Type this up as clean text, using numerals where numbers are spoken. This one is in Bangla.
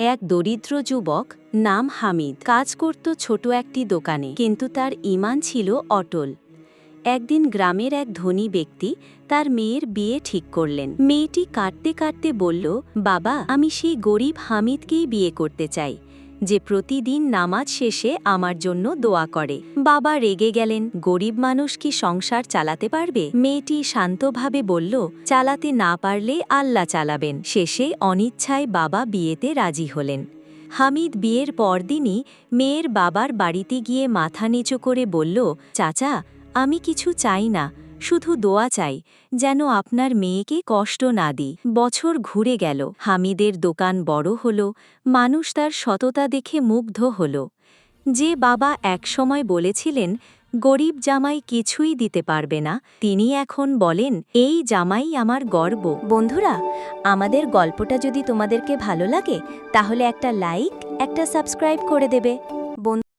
এক দরিদ্র যুবক নাম হামিদ কাজ করত ছোট একটি দোকানে, কিন্তু তার ঈমান ছিল অটল। একদিন গ্রামের এক ধনী ব্যক্তি তার মেয়ের বিয়ে ঠিক করলেন। মেয়েটি কাঁদতে কাঁদতে বলল, বাবা, আমি সেই গরিব হামিদকেই বিয়ে করতে চাই, যে প্রতিদিন নামাজ শেষে আমার জন্য দোয়া করে। বাবা রেগে গেলেন, গরিব মানুষ কি সংসার চালাতে পারবে? মেয়েটি শান্তভাবে বলল, চালাতে না পারলে আল্লাহ চালাবেন। শেষে অনিচ্ছায় বাবা বিয়েতে রাজি হলেন। হামিদ বিয়ের পরদিনই মেয়ের বাবার বাড়িতে গিয়ে মাথা নিচু করে বলল, চাচা, আমি কিছু চাই না, শুধু দোয়া চাই যেন আপনার মেয়েকে কষ্ট না দিই। বছর ঘুরে গেল, হামিদের দোকান বড় হল, মানুষ তার সততা দেখে মুগ্ধ হল। যে বাবা একসময় বলেছিলেন গরিব জামাই কিছুই দিতে পারবে না, তিনি এখন বলেন, এই জামাই আমার গর্ব। বন্ধুরা, আমাদের গল্পটা যদি তোমাদেরকে ভালো লাগে তাহলে একটা লাইক, একটা সাবস্ক্রাইব করে দেবে।